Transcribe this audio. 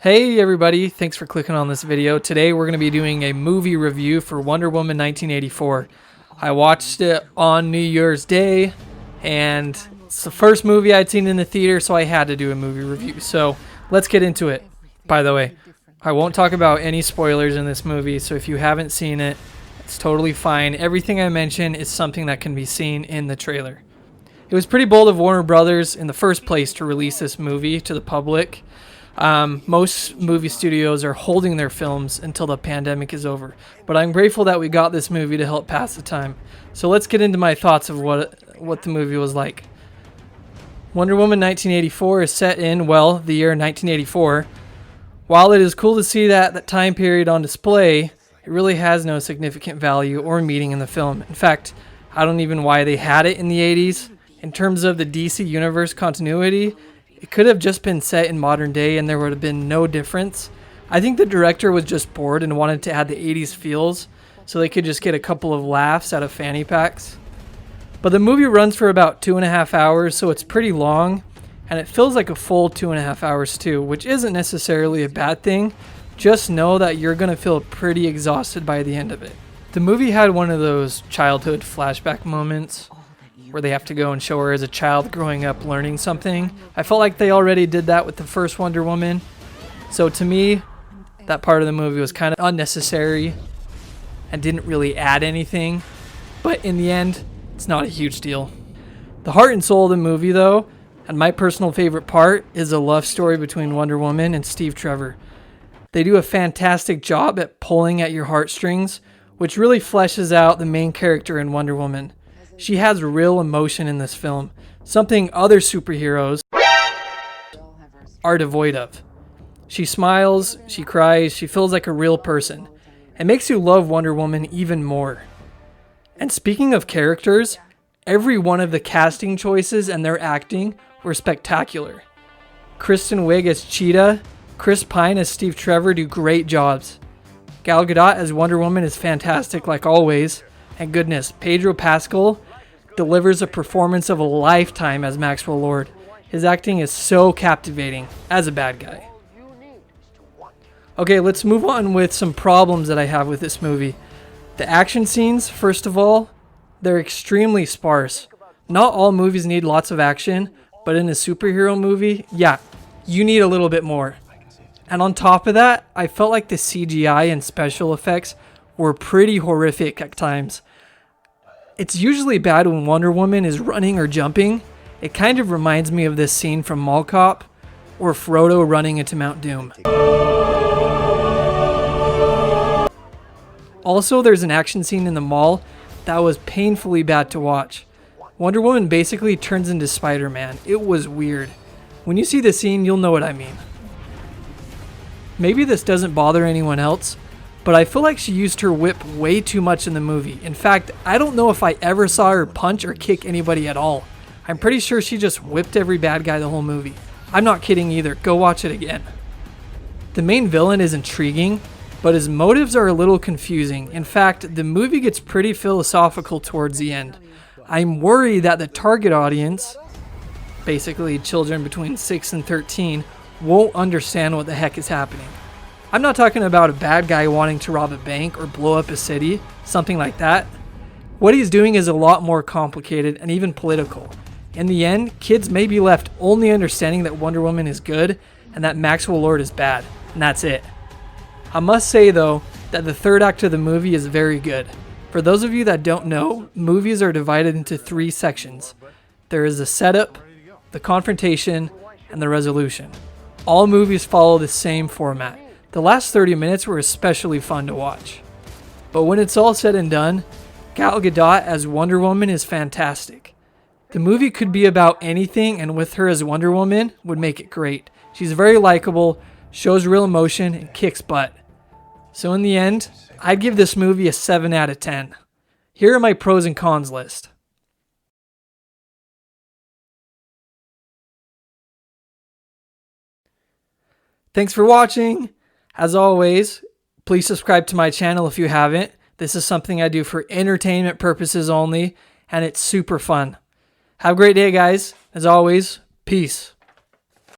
Hey everybody, thanks for clicking on this video. Today we're going to be doing a movie review for Wonder Woman 1984. I watched it on New Year's Day and it's the first movie I'd seen in the theater, so I had to do a movie review. So let's get into it. By the way, I won't talk about any spoilers in this movie, so if you haven't seen it, it's totally fine. Everything I mention is something that can be seen in the trailer. It was pretty bold of Warner Brothers in the first place to release this movie to the public. Most movie studios are holding their films until the pandemic is over, but I'm grateful that we got this movie to help pass the time. So let's get into my thoughts of what the movie was like. Wonder Woman 1984 is set in, well, the year 1984. While it is cool to see that time period on display, it really has no significant value or meaning in the film. In fact, I don't even know why they had it in the 80s. In terms of the DC Universe continuity, it could have just been set in modern day and there would have been no difference. I think the director was just bored and wanted to add the 80s feels so they could just get a couple of laughs out of fanny packs. But the movie runs for about 2.5 hours, so it's pretty long, and it feels like a full 2.5 hours too, which isn't necessarily a bad thing. Just know that you're going to feel pretty exhausted by the end of it. The movie had one of those childhood flashback moments where they have to go and show her as a child growing up learning something. I felt like they already did that with the first Wonder Woman. So to me, that part of the movie was kind of unnecessary and didn't really add anything. But in the end, it's not a huge deal. The heart and soul of the movie though, and my personal favorite part, is a love story between Wonder Woman and Steve Trevor. They do a fantastic job at pulling at your heartstrings, which really fleshes out the main character in Wonder Woman. She has real emotion in this film, something other superheroes are devoid of. She smiles, she cries, she feels like a real person. It makes you love Wonder Woman even more. And speaking of characters, every one of the casting choices and their acting were spectacular. Kristen Wiig as Cheetah, Chris Pine as Steve Trevor do great jobs. Gal Gadot as Wonder Woman is fantastic like always. And goodness, Pedro Pascal delivers a performance of a lifetime as Maxwell Lord. His acting is so captivating as a bad guy. Okay, let's move on with some problems that I have with this movie. The action scenes, first of all, they're extremely sparse. Not all movies need lots of action, but in a superhero movie, yeah, you need a little bit more. And on top of that, I felt like the CGI and special effects were pretty horrific at times. It's usually bad when Wonder Woman is running or jumping. It kind of reminds me of this scene from Mall Cop or Frodo running into Mount Doom. Also, there's an action scene in the mall that was painfully bad to watch. Wonder Woman basically turns into Spider-Man. It was weird. When you see the scene, you'll know what I mean. Maybe this doesn't bother anyone else, but I feel like she used her whip way too much in the movie. In fact, I don't know if I ever saw her punch or kick anybody at all. I'm pretty sure she just whipped every bad guy the whole movie. I'm not kidding either. Go watch it again. The main villain is intriguing, but his motives are a little confusing. In fact, the movie gets pretty philosophical towards the end. I'm worried that the target audience, basically children between 6 and 13, won't understand what the heck is happening. I'm not talking about a bad guy wanting to rob a bank or blow up a city, something like that. What he's doing is a lot more complicated and even political. In the end, kids may be left only understanding that Wonder Woman is good and that Maxwell Lord is bad, and that's it. I must say though, that the third act of the movie is very good. For those of you that don't know, movies are divided into 3 sections. There is the setup, the confrontation, and the resolution. All movies follow the same format. The last 30 minutes were especially fun to watch. But when it's all said and done, Gal Gadot as Wonder Woman is fantastic. The movie could be about anything, and with her as Wonder Woman would make it great. She's very likable, shows real emotion, and kicks butt. So in the end, I'd give this movie a 7 out of 10. Here are my pros and cons list. Thanks for watching. As always, please subscribe to my channel if you haven't. This is something I do for entertainment purposes only, and it's super fun. Have a great day, guys. As always, peace.